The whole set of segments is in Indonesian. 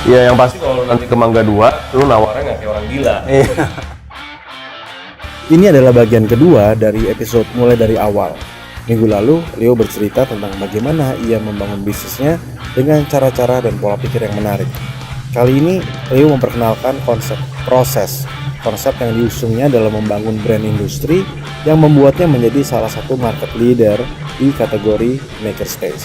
Ya yang pasti kalau nanti ke Mangga 2, lu nawarnya nggak kayak orang gila. Ini adalah bagian kedua dari episode mulai dari awal. Minggu lalu, Leo bercerita tentang bagaimana ia membangun bisnisnya dengan cara-cara dan pola pikir yang menarik. Kali ini, Leo memperkenalkan konsep proses. Konsep yang diusungnya dalam membangun brand industri yang membuatnya menjadi salah satu market leader di kategori makerspace.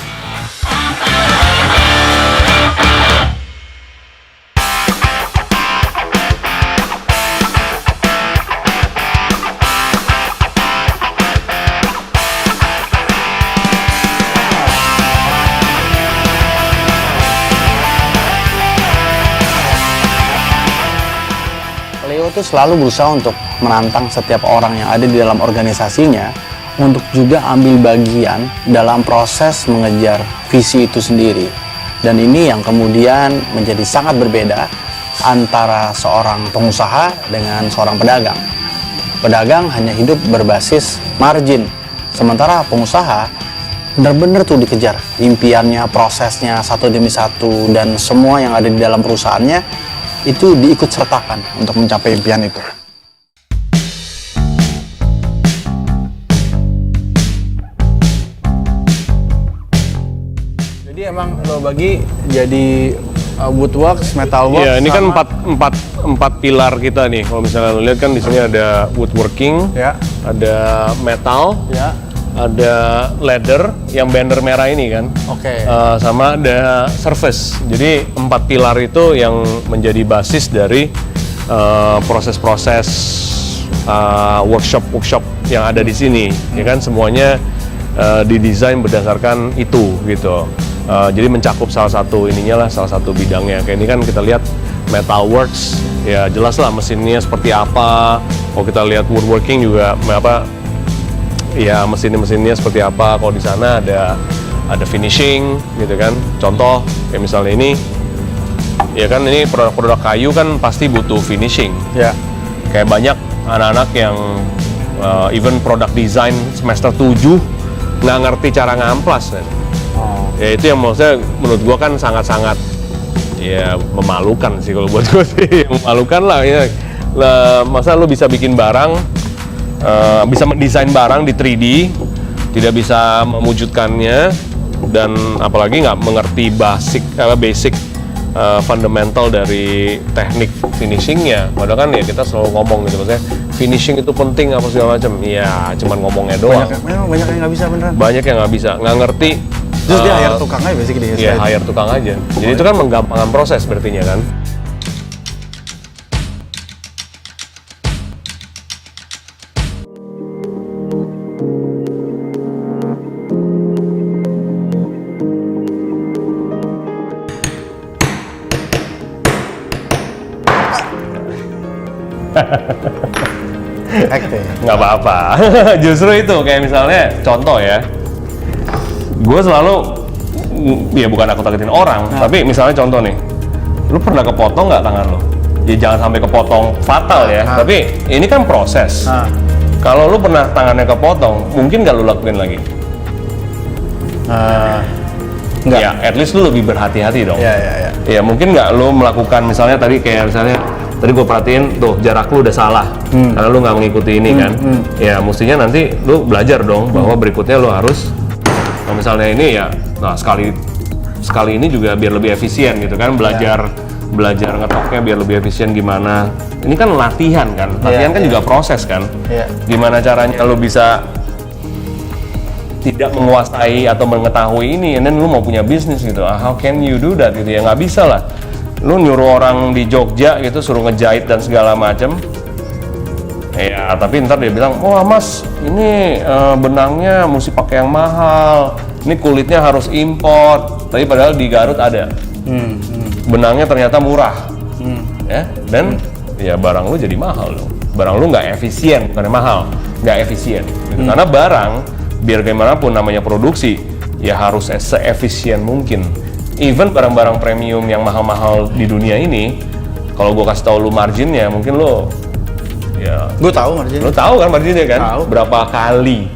Leo tuh selalu berusaha untuk menantang setiap orang yang ada di dalam organisasinya untuk juga ambil bagian dalam proses mengejar visi itu sendiri. Dan ini yang kemudian menjadi sangat berbeda antara seorang pengusaha dengan seorang pedagang. Pedagang hanya hidup berbasis margin, sementara pengusaha benar-benar tuh dikejar impiannya, prosesnya satu demi satu, dan semua yang ada di dalam perusahaannya itu diikut sertakan untuk mencapai impian itu. Jadi emang lo bagi jadi woodworks, metalworks. Iya, ini kan empat pilar kita nih. Kalau misalnya lo lihat kan di sini ada woodworking, Ya. ada metal, Ya. ada leather yang banner merah ini kan. Oke. Sama ada surface. Jadi 4 pilar itu yang menjadi basis dari proses-proses workshop yang ada di sini. Ya kan semuanya didesain berdasarkan itu gitu. Jadi mencakup salah satu bidangnya. Kayak ini kan kita lihat metalworks, ya jelas lah mesinnya seperti apa. Kalau kita lihat woodworking juga ya mesinnya seperti apa. Kalau di sana ada finishing gitu kan. Contoh kayak misalnya ini, ya kan ini produk-produk kayu kan pasti butuh finishing. Ya. Kayak banyak anak-anak yang even produk design semester 7 nggak ngerti cara ngamplas kan. Oh. Ya itu yang menurut gua kan sangat-sangat ya memalukan sih kalau buat gua sih. Memalukan lah ya. Masa lu bisa bikin barang, bisa mendesain barang di 3D, tidak bisa mewujudkannya, dan apalagi nggak mengerti basic fundamental dari teknik finishingnya. Padahal kan ya kita selalu ngomong gitu, maksudnya finishing itu penting apa segala macam. Ya cuman ngomongnya doang. Banyak yang nggak bisa beneran. Banyak yang nggak bisa, nggak ngerti. Terus dia hire tukang aja basically. Iya, hire tukang aja. Jadi itu kan menggampangkan proses berartinya kan. Nggak apa-apa. Justru itu kayak misalnya contoh ya, gue selalu ya bukan aku takutin orang, tapi misalnya contoh nih, lu pernah kepotong nggak tangan lu? Ya jangan sampai kepotong fatal ya, tapi ini kan proses. Kalau lu pernah tangannya kepotong, mungkin nggak lu lakuin lagi? Nggak. Ya, at least lu lebih berhati-hati dong. Iya. Ya mungkin nggak lu melakukan misalnya tadi tadi gue perhatiin tuh jarak lu udah salah karena lu nggak mengikuti ini kan. Ya mestinya nanti lu belajar dong bahwa berikutnya lu harus misalnya ini ya, nah sekali ini juga biar lebih efisien gitu kan, belajar ngetoknya biar lebih efisien gimana. Ini kan latihan kan juga proses kan. Gimana caranya lu bisa tidak menguasai atau mengetahui ini, dan lu mau punya bisnis gitu, how can you do that gitu ya, nggak bisa lah. Lu nyuruh orang di Jogja gitu suruh ngejahit dan segala macem, ya tapi ntar dia bilang, wah mas ini benangnya mesti pakai yang mahal, ini kulitnya harus import, tapi padahal di Garut ada. Benangnya ternyata murah, ya dan ya barang lu jadi mahal dong. Barang lu nggak efisien, bukan mahal, nggak efisien gitu. Karena barang biar bagaimanapun namanya produksi ya harus seefisien mungkin. Even barang-barang premium yang mahal-mahal di dunia ini, kalau gue kasih tau lu marginnya, mungkin lu ya Gue tahu margin. lu tahu kan marginnya kan? Tahu. Berapa kali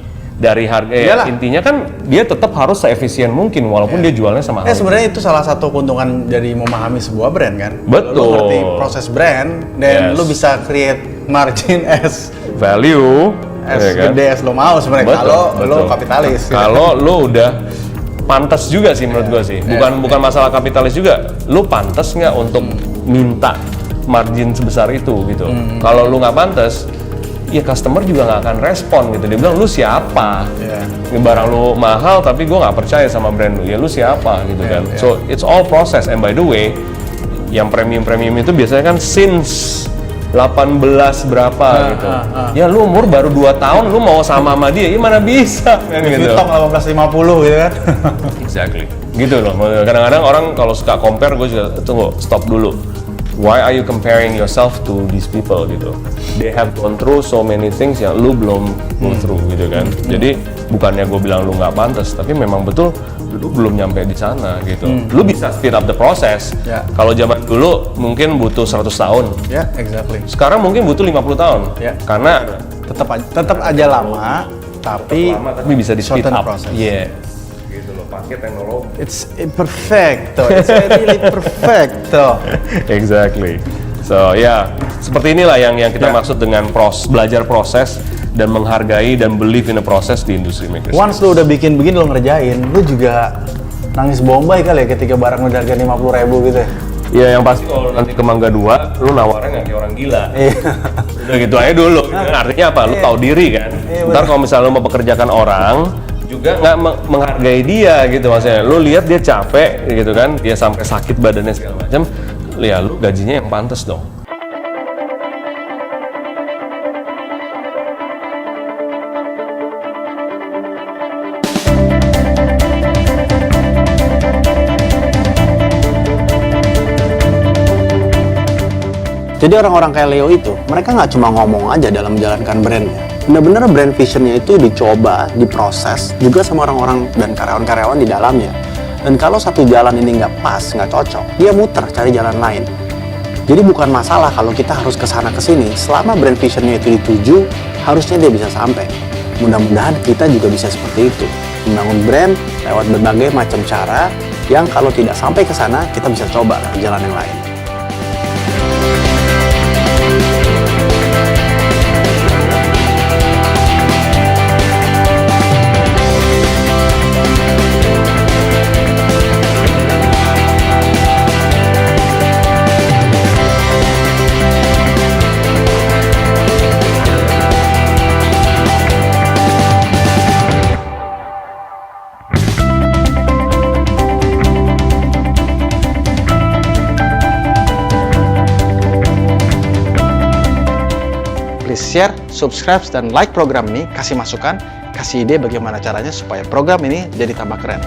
dari harga Iyalah. intinya kan dia tetap harus seefisien mungkin walaupun dia jualnya sama harga. Sebenarnya itu salah satu keuntungan dari memahami sebuah brand kan. Betul. Lu ngerti proses brand dan Yes. lu bisa create margin as Value ya kan? gede as lo mau sebenarnya Betul, kalau lo betul. kapitalis. gitu. Kalau lo udah pantas juga sih menurut gua sih. Bukan masalah kapitalis juga. Lo pantas nggak untuk minta margin sebesar itu gitu. Kalau lo nggak pantas, ya customer juga nggak akan respon gitu. Dia bilang lu siapa? Iya. Ini barang lu mahal tapi gua nggak percaya sama brand lu. Ya lu siapa gitu kan. Iya. So it's all process. And by the way, yang premium itu biasanya kan since 18 berapa gitu. Ya lu umur baru 2 tahun lu mau sama dia, ya mana bisa kan gitu. Vuitton 1850 gitu kan. Exactly. Gitu loh. Kadang-kadang orang kalau suka compare, gue juga tunggu, stop dulu. Why are you comparing yourself to these people gitu? They have gone through so many things yang lu belum go through gitu kan. Jadi bukannya gue bilang lu nggak pantas, tapi memang betul lu belum nyampe di sana gitu. Lu bisa speed up the process. Ya. Kalau zaman dulu mungkin butuh 100 tahun. Ya, exactly. Sekarang mungkin butuh 50 tahun. Ya. Karena Tetap aja lama, tapi lama tapi bisa di speed shorten up. process. Iya. Gitu loh, pakai teknologi. It's perfecto. It's really perfecto. Exactly. So ya, seperti inilah yang kita Ya. maksud dengan belajar proses dan menghargai dan believe in the process di industri makers. Once lu udah bikin begini lo ngerjain, lu juga nangis bombay kali ya ketika barang udah harga 50.000 gitu ya. Ya yang pasti kalau nanti ke Mangga 2, lu nawarnya nggak kayak orang gila. Iya. Udah gitu aja dulu. Artinya apa? Lu tahu diri kan. Iya, Ntar kalau misalnya lu mau pekerjakan orang, juga nggak menghargai dia gitu maksudnya. Lu lihat dia capek gitu kan, dia sampai sakit badannya segala macam. Ya lu gajinya yang pantas dong. Jadi orang-orang kayak Leo itu, mereka nggak cuma ngomong aja dalam menjalankan brandnya. Bener-bener brand visionnya itu dicoba, diproses, juga sama orang-orang dan karyawan-karyawan di dalamnya. Dan kalau satu jalan ini nggak pas, nggak cocok, dia muter cari jalan lain. Jadi bukan masalah kalau kita harus kesana kesini, selama brand visionnya itu dituju, harusnya dia bisa sampai. Mudah-mudahan kita juga bisa seperti itu. Membangun brand lewat berbagai macam cara, yang kalau tidak sampai ke sana, kita bisa coba lewat jalan yang lain. Please share, subscribe, dan like program ini, kasih masukan, kasih ide bagaimana caranya supaya program ini jadi tambah keren.